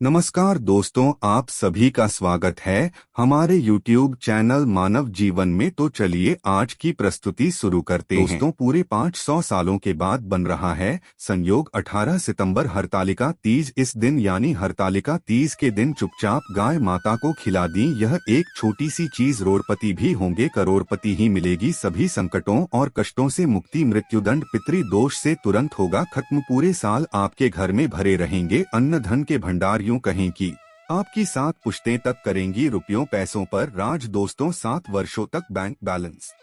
नमस्कार दोस्तों, आप सभी का स्वागत है हमारे YouTube चैनल मानव जीवन में। तो चलिए आज की प्रस्तुति शुरू करते हैं। दोस्तों, पूरे 500 सालों के बाद बन रहा है संयोग 18 सितंबर हरतालिका तीज। इस दिन यानी हरतालिका तीज के दिन चुपचाप गाय माता को खिला दी यह एक छोटी सी चीज, रोड़पति भी होंगे करोड़पति ही मिलेगी। सभी संकटों और कष्टों से मुक्ति, मृत्युदंड, पितृदोष से तुरंत होगा खत्म। पूरे साल आपके घर में भरे रहेंगे अन्न धन के भंडार। यूं कहें कि आपकी 7 पुश्तें तक करेंगी रुपयों पैसों पर राज। दोस्तों, 7 वर्षों तक बैंक बैलेंस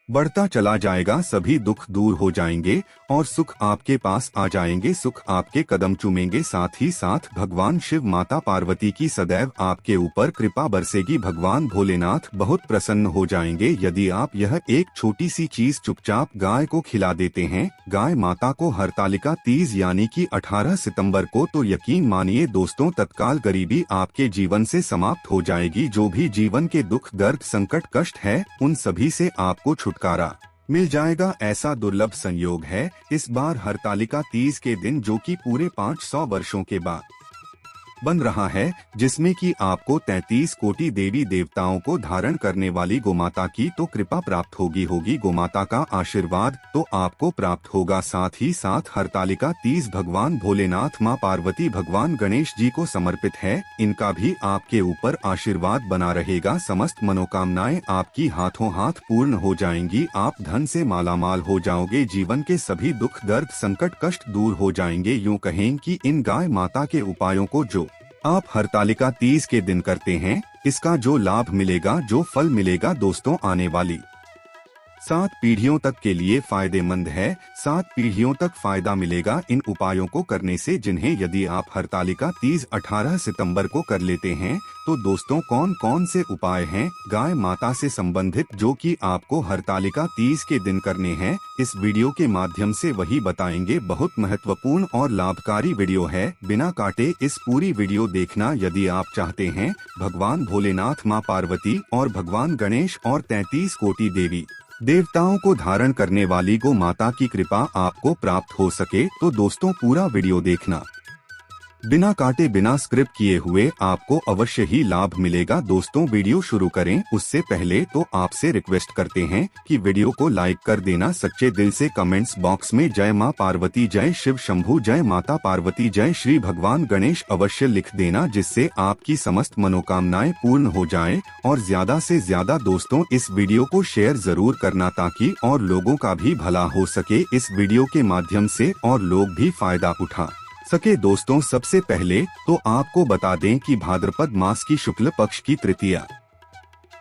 बढ़ता चला जाएगा, सभी दुख दूर हो जाएंगे और सुख आपके पास आ जाएंगे। सुख आपके कदम चूमेंगे, साथ ही साथ भगवान शिव माता पार्वती की सदैव आपके ऊपर कृपा बरसेगी। भगवान भोलेनाथ बहुत प्रसन्न हो जाएंगे यदि आप यह एक छोटी सी चीज चुपचाप गाय को खिला देते हैं, गाय माता को। हरतालिका तीज यानी कि 18 सितंबर को तो यकीन मानिए दोस्तों, तत्काल गरीबी आपके जीवन से समाप्त हो जाएगी। जो भी जीवन के दुख, दर्द, संकट, कष्ट है, उन सभी से आपको छुटकारा मिल जाएगा। ऐसा दुर्लभ संयोग है इस बार हरतालिका तीज के दिन, जो कि पूरे 500 वर्षों के बाद बन रहा है, जिसमें कि आपको 33 कोटि देवी देवताओं को धारण करने वाली गोमाता की तो कृपा प्राप्त होगी। गोमाता का आशीर्वाद तो आपको प्राप्त होगा। साथ ही साथ हरतालिका तीज भगवान भोलेनाथ, मां पार्वती, भगवान गणेश जी को समर्पित है। इनका भी आपके ऊपर आशीर्वाद बना रहेगा। समस्त मनोकामनाएं आपकी हाथों हाथ पूर्ण हो जाएंगी। आप धन से मालामाल हो जाओगे। जीवन के सभी दुख, दर्द, संकट, कष्ट दूर हो जाएंगे। यूं कहें कि इन गाय माता के उपायों को जो आप हरतालिका तीज के दिन करते हैं, इसका जो लाभ मिलेगा, जो फल मिलेगा दोस्तों, आने वाली 7 पीढ़ियों तक के लिए फायदेमंद है। 7 पीढ़ियों तक फायदा मिलेगा इन उपायों को करने से, जिन्हें यदि आप हरतालिका तीज 18 सितंबर को कर लेते हैं तो दोस्तों कौन कौन से उपाय हैं गाय माता से संबंधित जो कि आपको हरतालिका तीज के दिन करने हैं, इस वीडियो के माध्यम से वही बताएंगे। बहुत महत्वपूर्ण और लाभकारी वीडियो है, बिना काटे इस पूरी वीडियो देखना यदि आप चाहते हैं भगवान भोलेनाथ, मां पार्वती और भगवान गणेश और 33 कोटि देवी देवताओं को धारण करने वाली गो माता की कृपा आपको प्राप्त हो सके। तो दोस्तों पूरा वीडियो देखना, बिना काटे बिना स्क्रिप्ट किए हुए, आपको अवश्य ही लाभ मिलेगा। दोस्तों वीडियो शुरू करें उससे पहले तो आपसे रिक्वेस्ट करते हैं कि वीडियो को लाइक कर देना। सच्चे दिल से कमेंट्स बॉक्स में जय मां पार्वती, जय शिव शंभू, जय माता पार्वती, जय श्री भगवान गणेश अवश्य लिख देना, जिससे आपकी समस्त मनोकामनाएं पूर्ण हो जाएं। और ज्यादा से ज्यादा दोस्तों इस वीडियो को शेयर जरूर करना ताकि और लोगों का भी भला हो सके इस वीडियो के माध्यम से और लोग भी फायदा उठा सके। दोस्तों सबसे पहले तो आपको बता दें कि भाद्रपद मास की शुक्ल पक्ष की तृतीया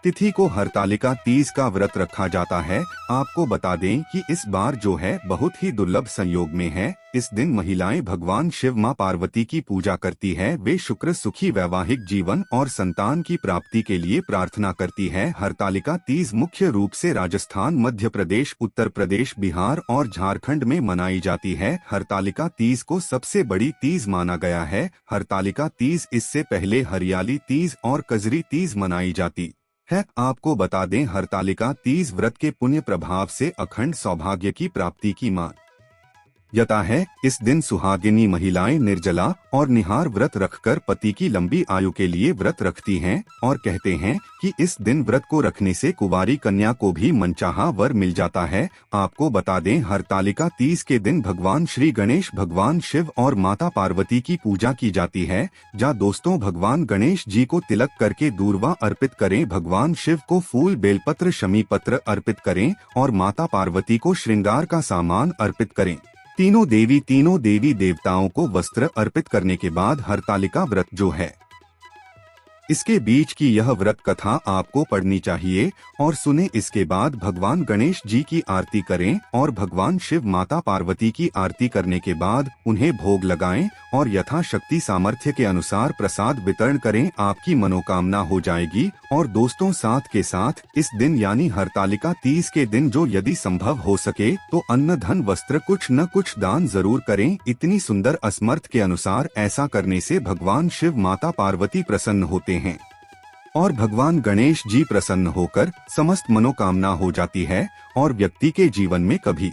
तिथि को हरतालिका तीज का व्रत रखा जाता है। आपको बता दें कि इस बार जो है बहुत ही दुर्लभ संयोग में है। इस दिन महिलाएं भगवान शिव, मां पार्वती की पूजा करती है। वे शुक्र, सुखी वैवाहिक जीवन और संतान की प्राप्ति के लिए प्रार्थना करती है। हरतालिका तीज मुख्य रूप से राजस्थान, मध्य प्रदेश, उत्तर प्रदेश, बिहार और झारखंड में मनाई जाती है। हरतालिका तीज को सबसे बड़ी तीज माना गया है। हरतालिका तीज इससे पहले हरियाली तीज और कजरी तीज मनाई जाती है। आपको बता दें हरतालिका तीज व्रत के पुण्य प्रभाव से अखंड सौभाग्य की प्राप्ति की मान्यता है। इस दिन सुहागिनी महिलाएं निर्जला और निहार व्रत रखकर पति की लंबी आयु के लिए व्रत रखती हैं और कहते हैं कि इस दिन व्रत को रखने से कुंवारी कन्या को भी मनचाहा वर मिल जाता है। आपको बता दें हरतालिका तीज के दिन भगवान श्री गणेश, भगवान शिव और माता पार्वती की पूजा की जाती है। जहाँ दोस्तों भगवान गणेश जी को तिलक करके दूर्वा अर्पित करें, भगवान शिव को फूल, बेलपत्र, शमी पत्र अर्पित करें और माता पार्वती को श्रृंगार का सामान अर्पित करें। तीनों देवी देवताओं को वस्त्र अर्पित करने के बाद हरतालिका व्रत जो है, इसके बीच की यह व्रत कथा आपको पढ़नी चाहिए और सुने। इसके बाद भगवान गणेश जी की आरती करें और भगवान शिव, माता पार्वती की आरती करने के बाद उन्हें भोग लगाएं और यथाशक्ति सामर्थ्य के अनुसार प्रसाद वितरण करें। आपकी मनोकामना हो जाएगी। और दोस्तों साथ के साथ इस दिन यानी हरतालिका तीज के दिन जो यदि संभव हो सके तो अन्न, धन, वस्त्र कुछ न कुछ दान जरूर करें। इतनी सुंदर असमर्थ के अनुसार ऐसा करने से भगवान शिव, माता पार्वती प्रसन्न होते हैं और भगवान गणेश जी प्रसन्न होकर समस्त मनोकामना हो जाती है और व्यक्ति के जीवन में कभी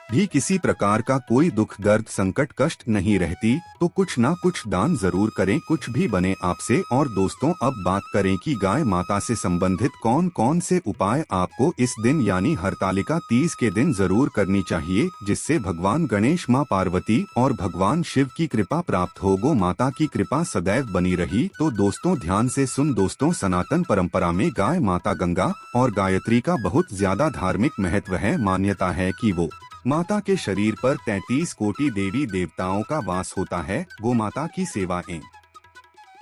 भी किसी प्रकार का कोई दुख दर्द संकट कष्ट नहीं रहती तो कुछ ना कुछ दान जरूर करें, कुछ भी बने आपसे। और दोस्तों, अब बात करें कि गाय माता से संबंधित कौन कौन से उपाय आपको इस दिन यानी हरतालिका तीज के दिन जरूर करनी चाहिए, जिससे भगवान गणेश, माँ पार्वती और भगवान शिव की कृपा प्राप्त हो। गो माता की कृपा सदैव बनी रही। तो दोस्तों ध्यान से सुन दोस्तों, सनातन परंपरा में गाय माता गंगा और गायत्री का बहुत ज्यादा धार्मिक महत्व है। मान्यता है कि वो माता के शरीर पर 33 कोटि देवी देवताओं का वास होता है। गो माता की सेवाएं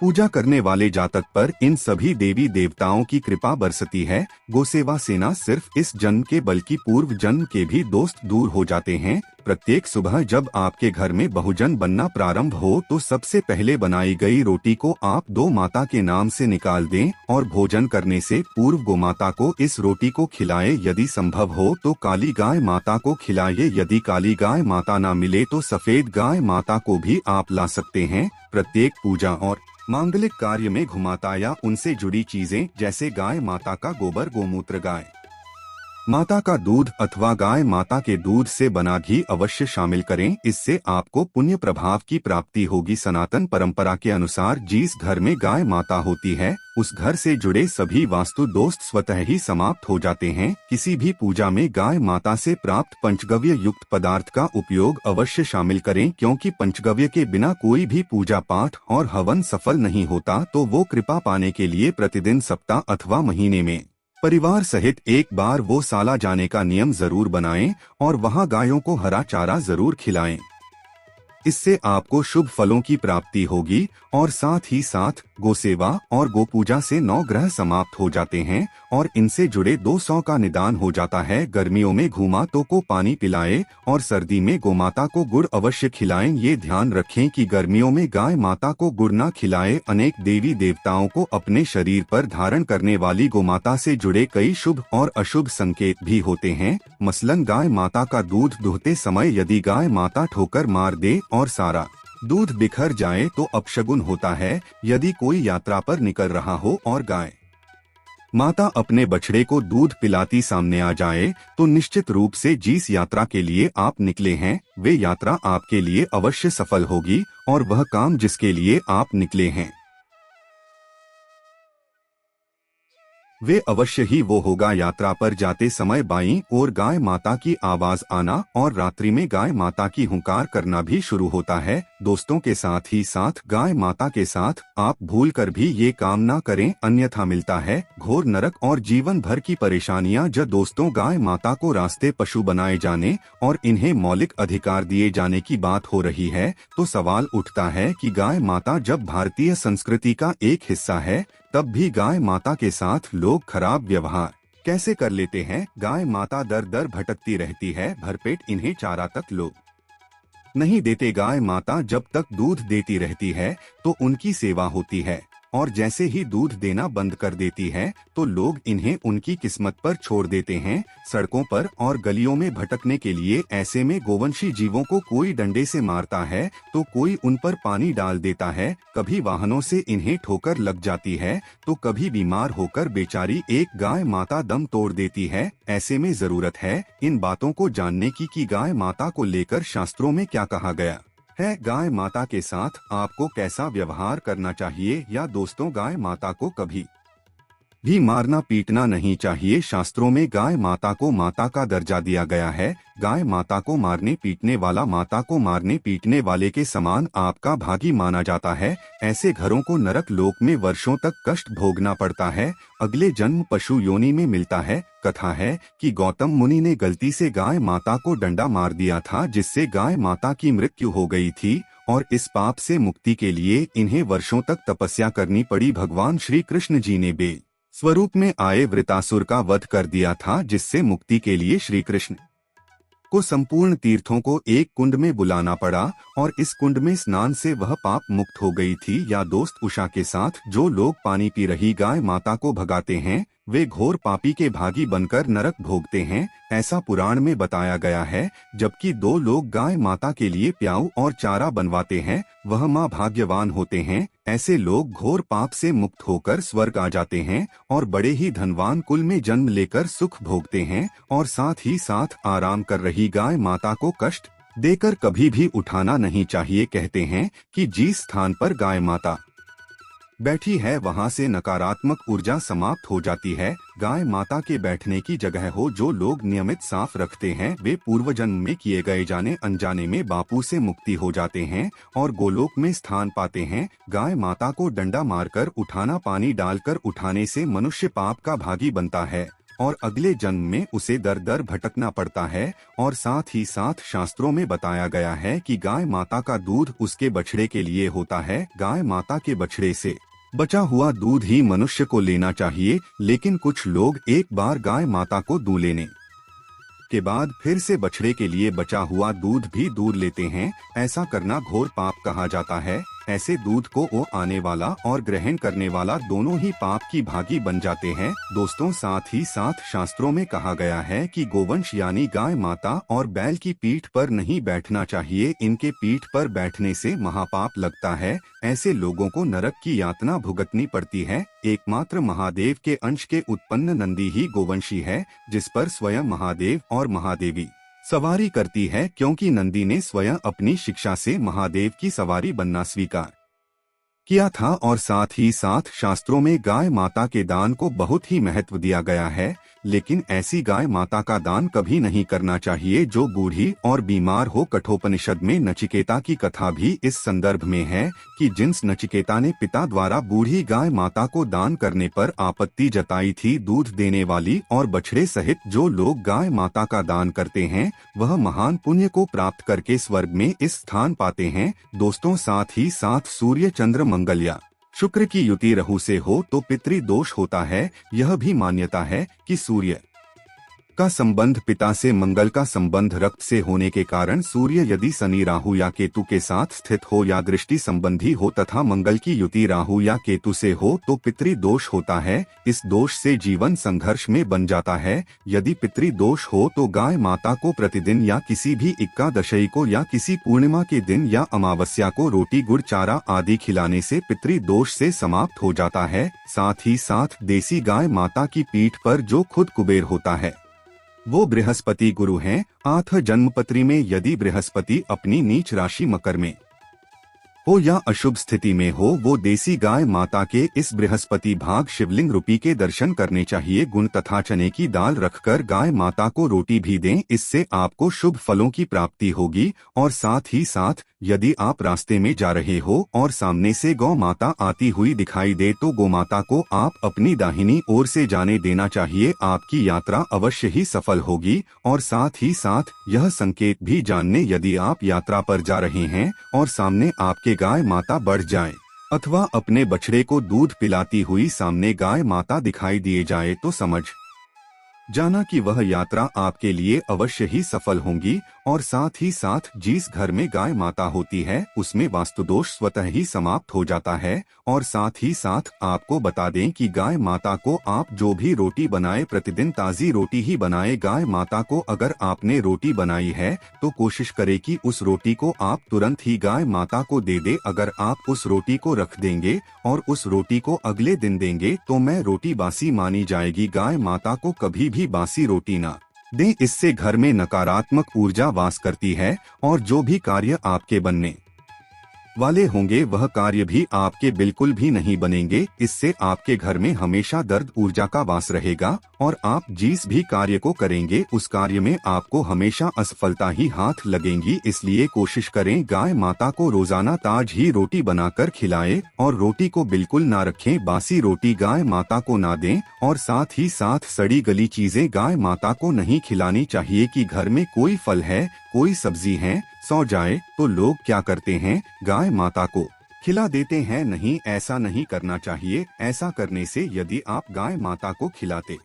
पूजा करने वाले जातक पर इन सभी देवी देवताओं की कृपा बरसती है। गोसेवा सेना सिर्फ इस जन्म के बल्कि पूर्व जन्म के भी दोस्त दूर हो जाते हैं। प्रत्येक सुबह जब आपके घर में बहुजन बनना प्रारंभ हो तो सबसे पहले बनाई गई रोटी को आप गो माता के नाम से निकाल दें और भोजन करने से पूर्व गो माता को इस रोटी को खिलाएं। यदि संभव हो तो काली गाय माता को खिलाइए। यदि काली गाय माता ना मिले तो सफेद गाय माता को भी आप ला सकते हैं। प्रत्येक पूजा और मांगलिक कार्य में घुमाता या उनसे जुड़ी चीजें जैसे गाय माता का गोबर, गोमूत्र, गाय माता का दूध अथवा गाय माता के दूध से बना घी अवश्य शामिल करें। इससे आपको पुण्य प्रभाव की प्राप्ति होगी। सनातन परंपरा के अनुसार जिस घर में गाय माता होती है उस घर से जुड़े सभी वास्तु दोष स्वतः ही समाप्त हो जाते हैं। किसी भी पूजा में गाय माता से प्राप्त पंचगव्य युक्त पदार्थ का उपयोग अवश्य शामिल करें, क्योंकि पंचगव्य के बिना कोई भी पूजा पाठ और हवन सफल नहीं होता। तो वो कृपा पाने के लिए प्रतिदिन, सप्ताह अथवा महीने में परिवार सहित एक बार वो साला जाने का नियम जरूर बनाएं और वहां गायों को हरा चारा जरूर खिलाएं। इससे आपको शुभ फलों की प्राप्ति होगी और साथ ही साथ गोसेवा और गोपूजा से 9 ग्रह समाप्त हो जाते हैं और इनसे जुड़े 200 का निदान हो जाता है। गर्मियों में घुमातों को पानी पिलाएं और सर्दी में गोमाता को गुड़ अवश्य खिलाएं। ये ध्यान रखें कि गर्मियों में गाय माता को गुड़ न खिलाएं। अनेक देवी देवताओं को अपने शरीर पर धारण करने वाली गोमाता से जुड़े कई शुभ और अशुभ संकेत भी होते हैं। मसलन गाय माता का दूध दुहते समय यदि गाय माता ठोकर मार दे और सारा दूध बिखर जाए तो अपशगुन होता है। यदि कोई यात्रा पर निकल रहा हो और गाय माता अपने बछड़े को दूध पिलाती सामने आ जाए तो निश्चित रूप से जिस यात्रा के लिए आप निकले हैं वे यात्रा आपके लिए अवश्य सफल होगी और वह काम जिसके लिए आप निकले हैं वे अवश्य ही वो होगा। यात्रा पर जाते समय बाईं ओर गाय माता की आवाज आना और रात्रि में गाय माता की हुंकार करना भी शुरू होता है। दोस्तों के साथ ही साथ गाय माता के साथ आप भूल कर भी ये काम ना करें, अन्यथा मिलता है घोर नरक और जीवन भर की परेशानियां। जब दोस्तों गाय माता को रास्ते पशु बनाए जाने और इन्हें मौलिक अधिकार दिए जाने की बात हो रही है तो सवाल उठता है कि गाय माता जब भारतीय संस्कृति का एक हिस्सा है तब भी गाय माता के साथ लोग खराब व्यवहार कैसे कर लेते हैं। गाय माता दर दर भटकती रहती है, भरपेट इन्हें चारा तक लोग नहीं देते। गाय माता जब तक दूध देती रहती है तो उनकी सेवा होती है और जैसे ही दूध देना बंद कर देती है तो लोग इन्हें उनकी किस्मत पर छोड़ देते हैं, सड़कों पर और गलियों में भटकने के लिए। ऐसे में गोवंशी जीवों को कोई डंडे से मारता है तो कोई उन पर पानी डाल देता है, कभी वाहनों से इन्हें ठोकर लग जाती है तो कभी बीमार होकर बेचारी एक गाय माता दम तोड़ देती है। ऐसे में जरूरत है इन बातों को जानने की कि गाय माता को लेकर शास्त्रों में क्या कहा गया है, गाय माता के साथ आपको कैसा व्यवहार करना चाहिए। या दोस्तों, गाय माता को कभी भी मारना पीटना नहीं चाहिए। शास्त्रों में गाय माता को माता का दर्जा दिया गया है। गाय माता को मारने पीटने वाला माता को मारने पीटने वाले के समान आपका भागी माना जाता है। ऐसे घरों को नरक लोक में वर्षों तक कष्ट भोगना पड़ता है, अगले जन्म पशु योनि में मिलता है। कथा है कि गौतम मुनि ने गलती से गाय माता को डंडा मार दिया था जिससे गाय माता की मृत्यु हो गई थी और इस पाप से मुक्ति के लिए इन्हें वर्षों तक तपस्या करनी पड़ी। भगवान श्री कृष्ण जी ने बे स्वरूप में आए वृतासुर का वध कर दिया था, जिससे मुक्ति के लिए श्री कृष्ण को संपूर्ण तीर्थों को एक कुंड में बुलाना पड़ा और इस कुंड में स्नान से वह पाप मुक्त हो गई थी। या दोस्त, उषा के साथ जो लोग पानी पी रही गाय माता को भगाते हैं वे घोर पापी के भागी बनकर नरक भोगते हैं, ऐसा पुराण में बताया गया है। जबकि दो लोग गाय माता के लिए प्याऊ और चारा बनवाते हैं, वह माँ भाग्यवान होते हैं। ऐसे लोग घोर पाप से मुक्त होकर स्वर्ग आ जाते हैं और बड़े ही धनवान कुल में जन्म लेकर सुख भोगते हैं, और साथ ही साथ आराम कर रही गाय माता को कष्ट देकर कभी भी उठाना नहीं चाहिए। कहते हैं कि जिस स्थान पर गाय माता बैठी है वहां से नकारात्मक ऊर्जा समाप्त हो जाती है। गाय माता के बैठने की जगह हो जो लोग नियमित साफ रखते हैं, वे पूर्व जन्म में किए गए जाने अनजाने में बापू से मुक्ति हो जाते हैं और गोलोक में स्थान पाते हैं। गाय माता को डंडा मारकर उठाना, पानी डालकर उठाने से मनुष्य पाप का भागी बनता है और अगले जन्म में उसे दर दर भटकना पड़ता है। और साथ ही साथ शास्त्रों में बताया गया है कि गाय माता का दूध उसके बछड़े के लिए होता है। गाय माता के बछड़े से बचा हुआ दूध ही मनुष्य को लेना चाहिए, लेकिन कुछ लोग एक बार गाय माता को दूध लेने के बाद फिर से बछड़े के लिए बचा हुआ दूध भी दूध लेते हैं। ऐसा करना घोर पाप कहा जाता है। ऐसे दूध को वो आने वाला और ग्रहण करने वाला दोनों ही पाप की भागी बन जाते हैं। दोस्तों, साथ ही साथ शास्त्रों में कहा गया है कि गोवंश यानी गाय माता और बैल की पीठ पर नहीं बैठना चाहिए। इनके पीठ पर बैठने से महापाप लगता है। ऐसे लोगों को नरक की यातना भुगतनी पड़ती है। एकमात्र महादेव के अंश के उत्पन्न नंदी ही गोवंशी है, जिस पर स्वयं महादेव और महादेवी सवारी करती है, क्योंकि नंदी ने स्वयं अपनी शिक्षा से महादेव की सवारी बनना स्वीकार किया था। और साथ ही साथ शास्त्रों में गाय माता के दान को बहुत ही महत्व दिया गया है, लेकिन ऐसी गाय माता का दान कभी नहीं करना चाहिए जो बूढ़ी और बीमार हो। कठोपनिषद में नचिकेता की कथा भी इस संदर्भ में है कि जिस नचिकेता ने पिता द्वारा बूढ़ी गाय माता को दान करने पर आपत्ति जताई थी, दूध देने वाली और बछड़े सहित जो लोग गाय माता का दान करते हैं वह महान पुण्य को प्राप्त करके स्वर्ग में इस स्थान पाते हैं। दोस्तों, साथ ही साथ सूर्य चंद्र मंगल या शुक्र की युति राहु से हो तो पितृ दोष होता है। यह भी मान्यता है कि सूर्य का संबंध पिता से, मंगल का संबंध रक्त से होने के कारण सूर्य यदि शनि राहु या केतु के साथ स्थित हो या दृष्टि संबंधी हो तथा मंगल की युति राहु या केतु से हो तो पितृ दोष होता है। इस दोष से जीवन संघर्ष में बन जाता है। यदि पितृ दोष हो तो गाय माता को प्रतिदिन या किसी भी एकादशी को या किसी पूर्णिमा के दिन या अमावस्या को रोटी, गुड़, चारा आदि खिलाने से पितृ दोष से समाप्त हो जाता है। साथ ही साथ देसी गाय माता की पीठ पर जो खुद कुबेर होता है वो बृहस्पति गुरु हैं। आठ जन्मपत्री में यदि बृहस्पति अपनी नीच राशि मकर में हो या अशुभ स्थिति में हो, वो देसी गाय माता के इस बृहस्पति भाग शिवलिंग रूपी के दर्शन करने चाहिए। गुण तथा चने की दाल रखकर गाय माता को रोटी भी दें, इससे आपको शुभ फलों की प्राप्ति होगी। और साथ ही साथ यदि आप रास्ते में जा रहे हो और सामने से गौ माता आती हुई दिखाई दे तो गौ माता को आप अपनी दाहिनी ओर से जाने देना चाहिए। आपकी यात्रा अवश्य ही सफल होगी। और साथ ही साथ यह संकेत भी जानने, यदि आप यात्रा पर जा रहे हैं और सामने आपके गाय माता बढ़ जाए अथवा अपने बछड़े को दूध पिलाती हुई सामने गाय माता दिखाई दिए जाए तो समझ जाना कि वह यात्रा आपके लिए अवश्य ही सफल होंगी। और साथ ही साथ जिस घर में गाय माता होती है उसमें वास्तु दोष स्वतः ही समाप्त हो जाता है। और साथ ही साथ आपको बता दें कि गाय माता को आप जो भी रोटी बनाए प्रतिदिन ताज़ी रोटी ही बनाए। गाय माता को अगर आपने रोटी बनाई है तो कोशिश करें कि उस रोटी को आप तुरंत ही गाय माता को दे दे। अगर आप उस रोटी को रख देंगे और उस रोटी को अगले दिन देंगे तो मैं रोटी बासी मानी जाएगी। गाय माता को कभी भी बासी रोटी ना दें, इससे घर में नकारात्मक ऊर्जा वास करती है और जो भी कार्य आपके बनने वाले होंगे वह कार्य भी आपके बिल्कुल भी नहीं बनेंगे। इससे आपके घर में हमेशा दर्द ऊर्जा का वास रहेगा और आप जिस भी कार्य को करेंगे उस कार्य में आपको हमेशा असफलता ही हाथ लगेंगी। इसलिए कोशिश करें गाय माता को रोजाना ताजी रोटी बनाकर खिलाएं और रोटी को बिल्कुल ना रखें। बासी रोटी गाय माता को ना दें और साथ ही साथ सड़ी गली चीजें गाय माता को नहीं खिलानी चाहिए। कि घर में कोई फल है, कोई सब्जी है, सो जाए तो लोग क्या करते हैं, गाय माता को खिला देते हैं। नहीं, ऐसा नहीं करना चाहिए। ऐसा करने से यदि आप गाय माता को खिलाते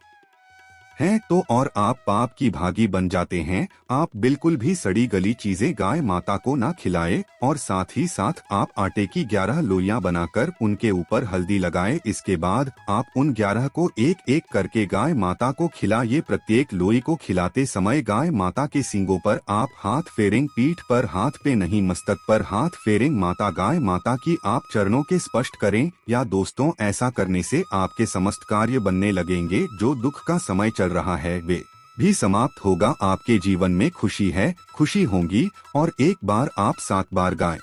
हैं तो और आप पाप की भागी बन जाते हैं। आप बिल्कुल भी सड़ी गली चीजें गाय माता को ना खिलाए और साथ ही साथ आप आटे की 11 लोइयां बनाकर उनके ऊपर हल्दी लगाए। इसके बाद आप उन 11 को एक एक करके गाय माता को खिलाइए। प्रत्येक लोई को खिलाते समय गाय माता के सींगों पर आप हाथ फेरें, पीठ पर हाथ पे नहीं मस्तक पर हाथ फेरें। माता गाय माता की आप चरणों के स्पर्श करें। या दोस्तों, ऐसा करने से आपके समस्त कार्य बनने लगेंगे। जो दुख का समय चल रहा है वे भी समाप्त होगा। आपके जीवन में खुशी होगी। और एक बार आप 7 बार गाय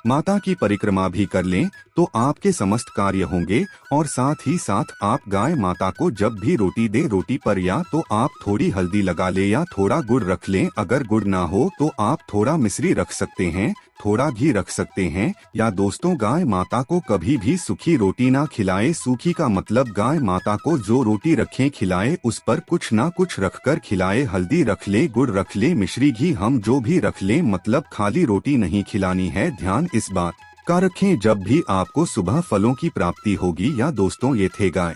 माता की परिक्रमा भी कर लें तो आपके समस्त कार्य होंगे। और साथ ही साथ आप गाय माता को जब भी रोटी दे, रोटी पर या तो आप थोड़ी हल्दी लगा ले या थोड़ा गुड़ रख लें। अगर गुड़ ना हो तो आप थोड़ा मिश्री रख सकते हैं, थोड़ा घी रख सकते हैं। या दोस्तों, गाय माता को कभी भी सूखी रोटी ना खिलाएं। सूखी का मतलब गाय माता को जो रोटी रखें खिलाएं, उस पर कुछ ना कुछ रखकर खिलाएं। हल्दी रख ले, गुड़ रख ले, मिश्री घी हम जो भी रख लें, मतलब खाली रोटी नहीं खिलानी है। ध्यान इस बात का रखें। जब भी आपको सुबह फलों की प्राप्ति होगी। या दोस्तों, ये थे गाय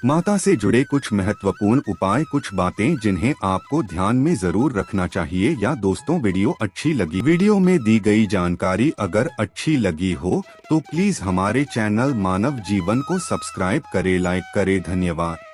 माता से जुड़े कुछ महत्वपूर्ण उपाय, कुछ बातें जिन्हें आपको ध्यान में जरूर रखना चाहिए। या दोस्तों, वीडियो अच्छी लगी, वीडियो में दी गई जानकारी अगर अच्छी लगी हो तो प्लीज हमारे चैनल मानव जीवन को सब्सक्राइब करें, लाइक करें। धन्यवाद।